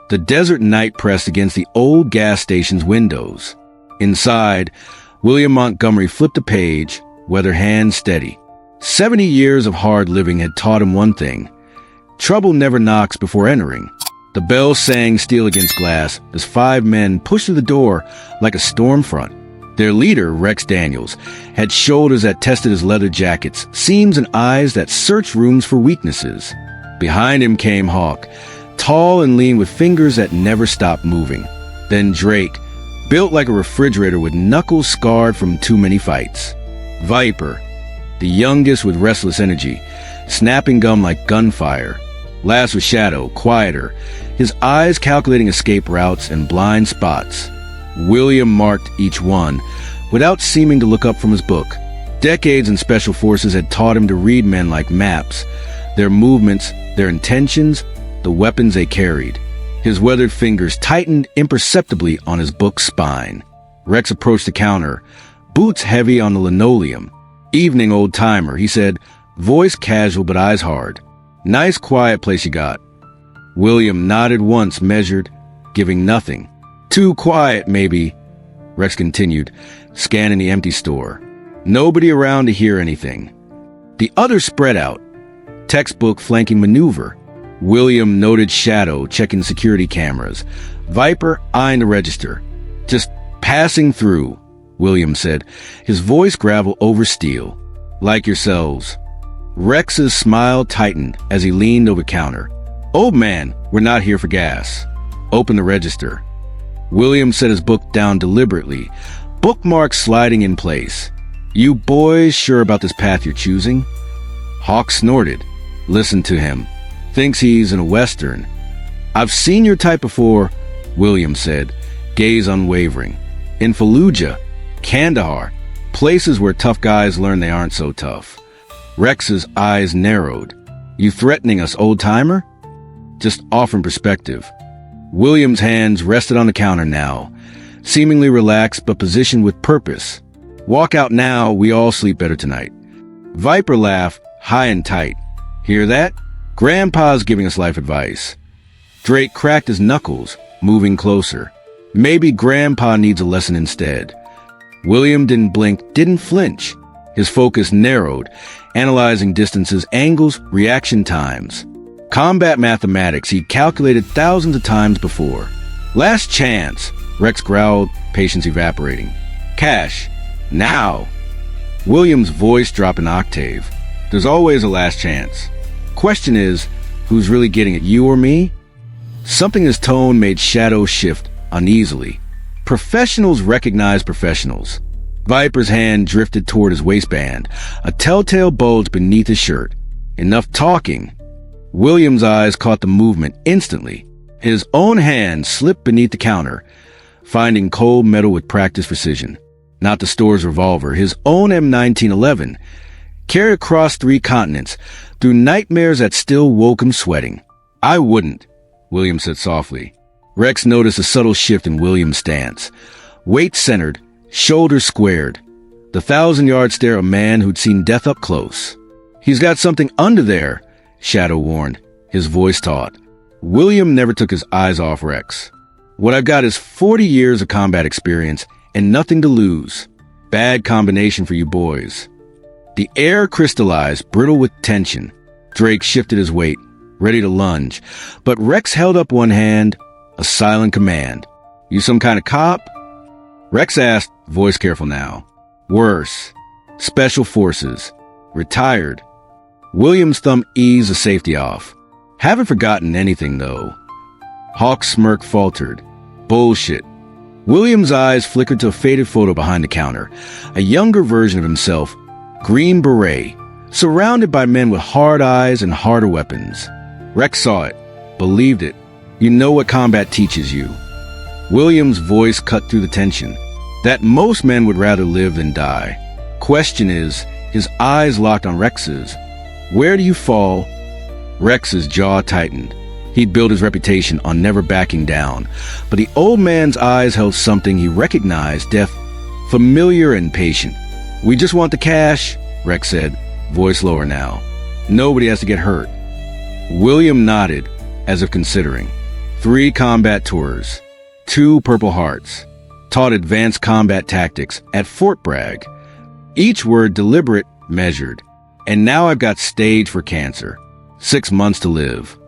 The desert night pressed against the old gas station's windows. Inside, William Montgomery flipped a page, weather hand steady. 70 years of hard living had taught him one thing: trouble never knocks before entering. The bell sang steel against glass as 5 men pushed through the door like a storm front. Their leader, Rex Daniels, had shoulders that tested his leather jackets, seams and eyes that searched rooms for weaknesses. Behind him came Hawk, tall and lean with fingers that never stopped moving. Then Drake, built like a refrigerator with knuckles scarred from too many fights. Viper, the youngest with restless energy, snapping gum like gunfire. Last was Shadow, quieter, his eyes calculating escape routes and blind spots. William marked each one, without seeming to look up from his book. Decades in special forces had taught him to read men like maps, their movements, their intentions, the weapons they carried. His weathered fingers tightened imperceptibly on his book's spine. Rex approached the counter, boots heavy on the linoleum. "Evening, old-timer," he said, voice casual but eyes hard. "Nice quiet place you got." William nodded once, measured, giving nothing. "Too quiet, maybe," Rex continued, scanning the empty store. "Nobody around to hear anything." The others spread out, textbook flanking maneuver. William noted Shadow checking security cameras, Viper eyeing the register. "Just passing through," William said, his voice gravel over steel. "Like yourselves." Rex's smile tightened as he leaned over counter. "Old man, we're not here for gas." "Open the register." William set his book down deliberately, bookmarks sliding in place. "You boys sure about this path you're choosing?" Hawk snorted. "Listen to him. Thinks he's in a Western." "I've seen your type before," William said, gaze unwavering. "In Fallujah, Kandahar, places where tough guys learn they aren't so tough." Rex's eyes narrowed. "You threatening us, old-timer?" "Just offering perspective." William's hands rested on the counter now, seemingly relaxed but positioned with purpose. "Walk out now, we all sleep better tonight." Viper laughed, high and tight. "Hear that? Grandpa's giving us life advice." Drake cracked his knuckles, moving closer. "Maybe Grandpa needs a lesson instead." William didn't blink, didn't flinch. His focus narrowed, analyzing distances, angles, reaction times. Combat mathematics he'd calculated thousands of times before. "Last chance," Rex growled, patience evaporating. "Cash. Now." William's voice dropped an octave. "There's always a last chance. Question is, who's really getting it, you or me?" Something in his tone made Shadow shift uneasily. Professionals recognize professionals. Viper's hand drifted toward his waistband, a telltale bulge beneath his shirt. "Enough talking." William's eyes caught the movement instantly. His own hand slipped beneath the counter, finding cold metal with practiced precision. Not the store's revolver, his own M1911, carried across 3 continents, through nightmares that still woke him sweating. "I wouldn't," William said softly. Rex noticed a subtle shift in William's stance. Weight centered, shoulders squared. The 1,000-yard stare of a man who'd seen death up close. "He's got something under there," Shadow warned, his voice taut. William never took his eyes off Rex. "What I've got is 40 years of combat experience and nothing to lose. Bad combination for you boys." The air crystallized, brittle with tension. Drake shifted his weight, ready to lunge, but Rex held up one hand, a silent command. "You some kind of cop?" Rex asked, voice careful now. "Worse. Special Forces. Retired." William's thumb eased the safety off. "Haven't forgotten anything, though." Hawk's smirk faltered. "Bullshit." William's eyes flickered to a faded photo behind the counter, a younger version of himself, green beret, surrounded by men with hard eyes and harder weapons. Rex saw it, believed it. "You know what combat teaches you." William's voice cut through the tension. "That most men would rather live than die. Question is," his eyes locked on Rex's, "where do you fall?" Rex's jaw tightened. He'd built his reputation on never backing down, but the old man's eyes held something he recognized, death, familiar and patient. "We just want the cash," Rex said, voice lower now. "Nobody has to get hurt." William nodded, as if considering. 3 combat tours, 2 Purple Hearts, taught advanced combat tactics at Fort Bragg. Each word deliberate, measured. And now I've got stage for cancer. 6 months to live.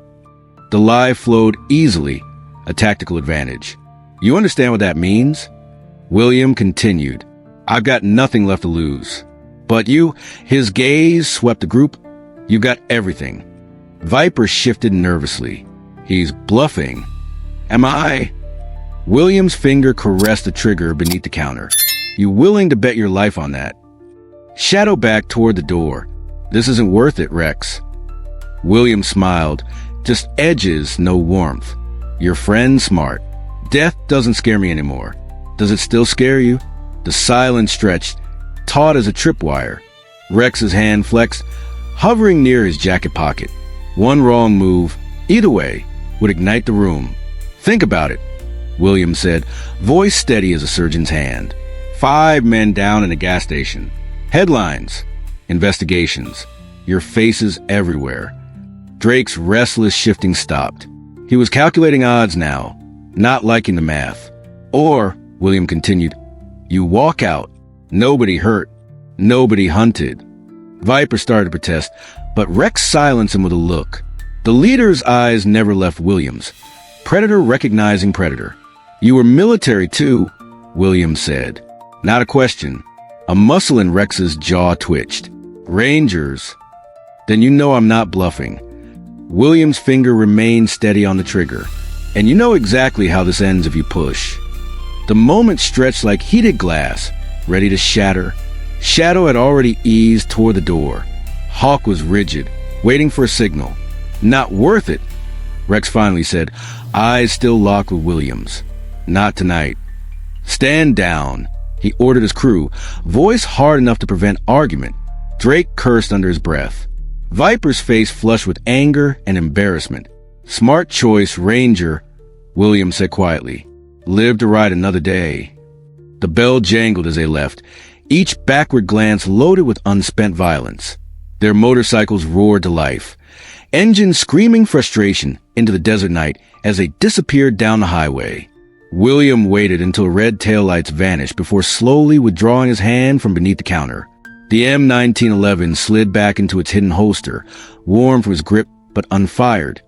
The lie flowed easily, a tactical advantage. You understand what that means? William continued. I've got nothing left to lose. But you, his gaze swept the group. You got everything. Viper shifted nervously. He's bluffing. Am I? William's finger caressed the trigger beneath the counter. You willing to bet your life on that? Shadow backed toward the door. This isn't worth it, Rex. William smiled. Just edges, no warmth. Your friend's smart. Death doesn't scare me anymore. Does it still scare you? The silence stretched, taut as a tripwire. Rex's hand flexed, hovering near his jacket pocket. One wrong move, either way, would ignite the room. Think about it, William said, voice steady as a surgeon's hand. 5 men down in a gas station. Headlines. Investigations. Your faces everywhere. Drake's restless shifting stopped. He was calculating odds now, not liking the math. Or, William continued, you walk out. Nobody hurt. Nobody hunted. Viper started to protest, but Rex silenced him with a look. The leader's eyes never left William's. Predator recognizing predator. You were military too, William said. Not a question. A muscle in Rex's jaw twitched. Rangers. Then you know I'm not bluffing. William's finger remained steady on the trigger. And you know exactly how this ends if you push. The moment stretched like heated glass, ready to shatter. Shadow had already eased toward the door. Hawk was rigid, waiting for a signal. Not worth it, Rex finally said, eyes still locked with William's. Not tonight. Stand down, he ordered his crew, voice hard enough to prevent argument. Drake cursed under his breath. Viper's face flushed with anger and embarrassment. Smart choice, Ranger, William said quietly. Live to ride another day. The bell jangled as they left, each backward glance loaded with unspent violence. Their motorcycles roared to life, engines screaming frustration into the desert night as they disappeared down the highway. William waited until red taillights vanished before slowly withdrawing his hand from beneath the counter. The M1911 slid back into its hidden holster, warm from his grip but unfired,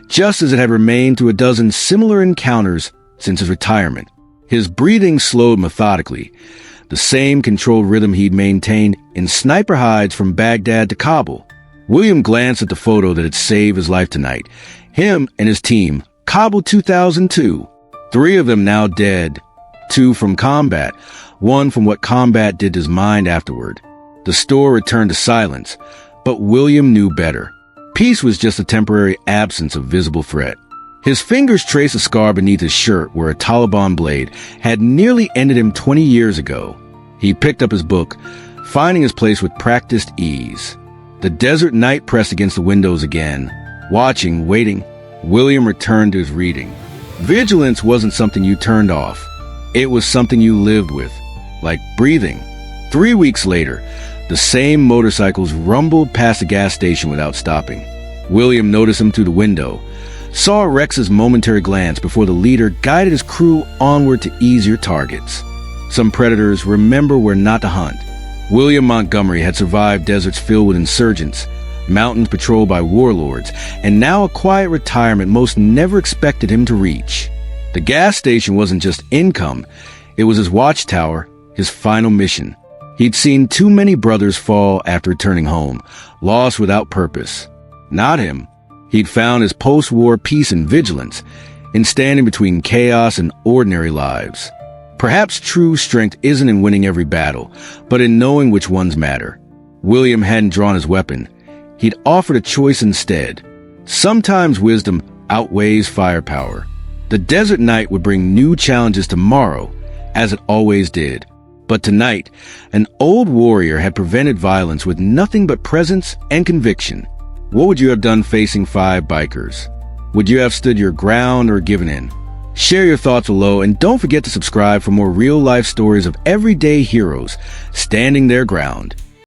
just as it had remained through a dozen similar encounters since his retirement. His breathing slowed methodically, the same controlled rhythm he'd maintained in sniper hides from Baghdad to Kabul. William glanced at the photo that had saved his life tonight. Him and his team, Kabul 2002. 3 of them now dead, 2 from combat, 1 from what combat did to his mind afterward. The store returned to silence, but William knew better. Peace was just a temporary absence of visible threat. His fingers traced a scar beneath his shirt where a Taliban blade had nearly ended him 20 years ago. He picked up his book, finding his place with practiced ease. The desert night pressed against the windows again. Watching, waiting, William returned to his reading. Vigilance wasn't something you turned off. It was something you lived with, like breathing. 3 weeks later, the same motorcycles rumbled past the gas station without stopping. William noticed them through the window, saw Rex's momentary glance before the leader guided his crew onward to easier targets. Some predators remember where not to hunt. William Montgomery had survived deserts filled with insurgents, mountains patrolled by warlords, and now a quiet retirement most never expected him to reach. The gas station wasn't just income, it was his watchtower, his final mission. He'd seen too many brothers fall after returning home, lost without purpose. Not him. He'd found his post-war peace and vigilance in standing between chaos and ordinary lives. Perhaps true strength isn't in winning every battle, but in knowing which ones matter. William hadn't drawn his weapon. He'd offered a choice instead. Sometimes wisdom outweighs firepower. The desert night would bring new challenges tomorrow, as it always did. But tonight, an old warrior had prevented violence with nothing but presence and conviction. What would you have done facing 5 bikers? Would you have stood your ground or given in? Share your thoughts below and don't forget to subscribe for more real-life stories of everyday heroes standing their ground.